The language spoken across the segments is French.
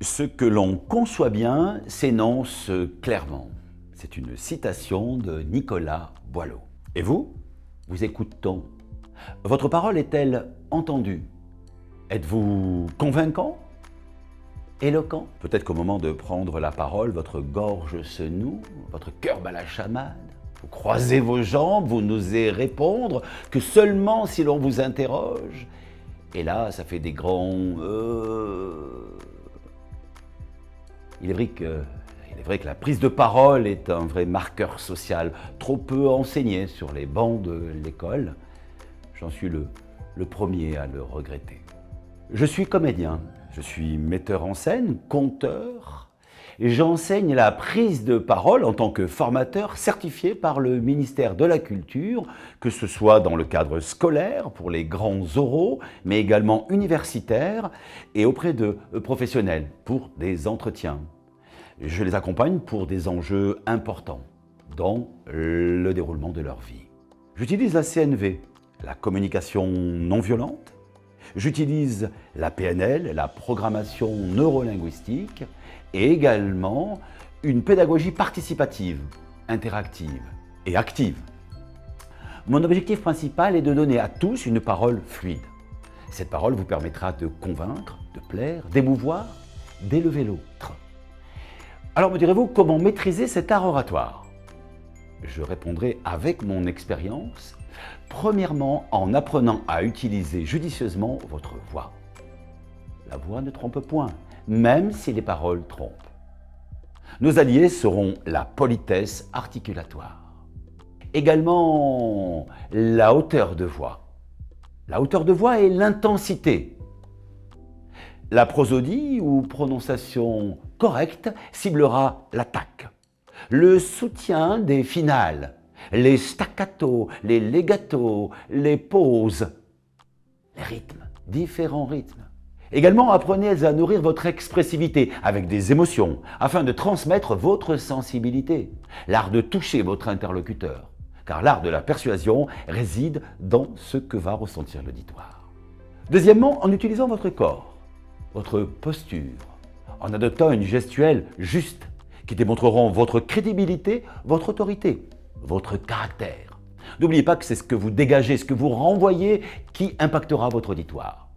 Ce que l'on conçoit bien s'énonce clairement. C'est une citation de Nicolas Boileau. Et vous écoute-t-on? Votre parole est-elle entendue? Êtes-vous convaincant? Éloquent? Peut-être qu'au moment de prendre la parole, votre gorge se noue, votre cœur bat la chamade. Vous croisez vos jambes, vous n'osez répondre que seulement si l'on vous interroge. Et là, ça fait des grands Il est vrai que la prise de parole est un vrai marqueur social, trop peu enseigné sur les bancs de l'école. J'en suis le premier à le regretter. Je suis comédien, je suis metteur en scène, conteur, et j'enseigne la prise de parole en tant que formateur certifié par le ministère de la Culture, que ce soit dans le cadre scolaire, pour les grands oraux, mais également universitaire, et auprès de professionnels, pour des entretiens. Je les accompagne pour des enjeux importants dans le déroulement de leur vie. J'utilise la CNV, la communication non violente. J'utilise la PNL, la programmation neurolinguistique, et également une pédagogie participative, interactive et active. Mon objectif principal est de donner à tous une parole fluide. Cette parole vous permettra de convaincre, de plaire, d'émouvoir, d'élever l'autre. Alors me direz-vous, comment maîtriser cet art oratoire? Je répondrai avec mon expérience, premièrement en apprenant à utiliser judicieusement votre voix. La voix ne trompe point, même si les paroles trompent. Nos alliés seront la politesse articulatoire. Également, la hauteur de voix. La hauteur de voix et l'intensité. La prosodie ou prononciation correcte ciblera l'attaque. Le soutien des finales, les staccato, les legato, les pauses, les rythmes, différents rythmes. Également, apprenez à nourrir votre expressivité avec des émotions afin de transmettre votre sensibilité. L'art de toucher votre interlocuteur, car l'art de la persuasion réside dans ce que va ressentir l'auditoire. Deuxièmement, en utilisant votre corps, votre posture, en adoptant une gestuelle juste qui démontreront votre crédibilité, votre autorité, votre caractère. N'oubliez pas que c'est ce que vous dégagez, ce que vous renvoyez qui impactera votre auditoire.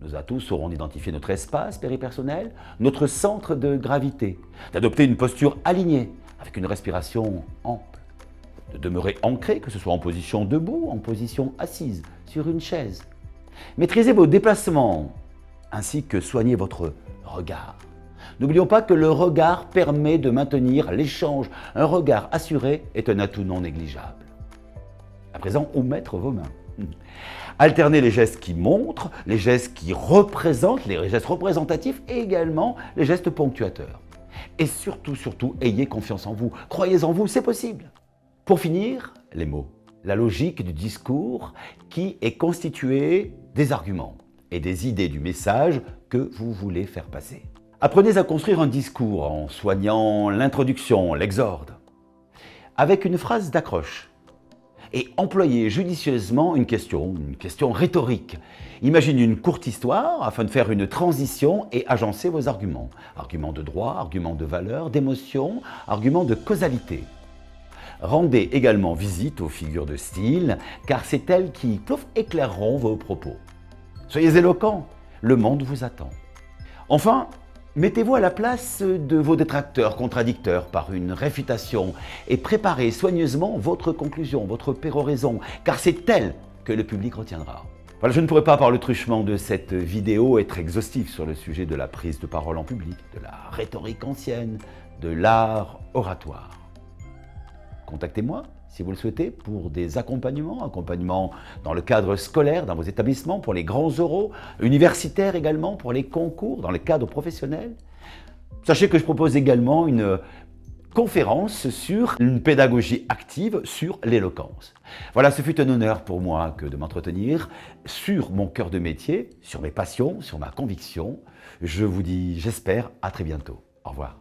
Nos atouts seront d'identifier notre espace péripersonnel, notre centre de gravité, d'adopter une posture alignée avec une respiration ample, de demeurer ancré, que ce soit en position debout, en position assise, sur une chaise. Maîtrisez vos déplacements, ainsi que soignez votre regard. N'oublions pas que le regard permet de maintenir l'échange. Un regard assuré est un atout non négligeable. À présent, où mettre vos mains? Alternez les gestes qui montrent, les gestes qui représentent, les gestes représentatifs et également les gestes ponctuateurs. Et surtout, ayez confiance en vous. Croyez en vous, c'est possible. Pour finir, les mots. La logique du discours qui est constituée des arguments et des idées du message que vous voulez faire passer. Apprenez à construire un discours en soignant l'introduction, l'exorde, avec une phrase d'accroche. Et employez judicieusement une question rhétorique. Imaginez une courte histoire afin de faire une transition et agencer vos arguments. Arguments de droit, arguments de valeur, d'émotion, arguments de causalité. Rendez également visite aux figures de style, car c'est elles qui éclaireront vos propos. Soyez éloquents, le monde vous attend. Enfin, mettez-vous à la place de vos détracteurs contradicteurs par une réfutation et préparez soigneusement votre conclusion, votre péroraison, car c'est elle que le public retiendra. Voilà, je ne pourrais pas, par le truchement de cette vidéo, être exhaustif sur le sujet de la prise de parole en public, de la rhétorique ancienne, de l'art oratoire. Contactez-moi si vous le souhaitez pour des accompagnements dans le cadre scolaire, dans vos établissements, pour les grands oraux, universitaires également, pour les concours, dans le cadre professionnel. Sachez que je propose également une conférence sur une pédagogie active sur l'éloquence. Voilà, ce fut un honneur pour moi que de m'entretenir sur mon cœur de métier, sur mes passions, sur ma conviction. Je vous dis, j'espère, à très bientôt. Au revoir.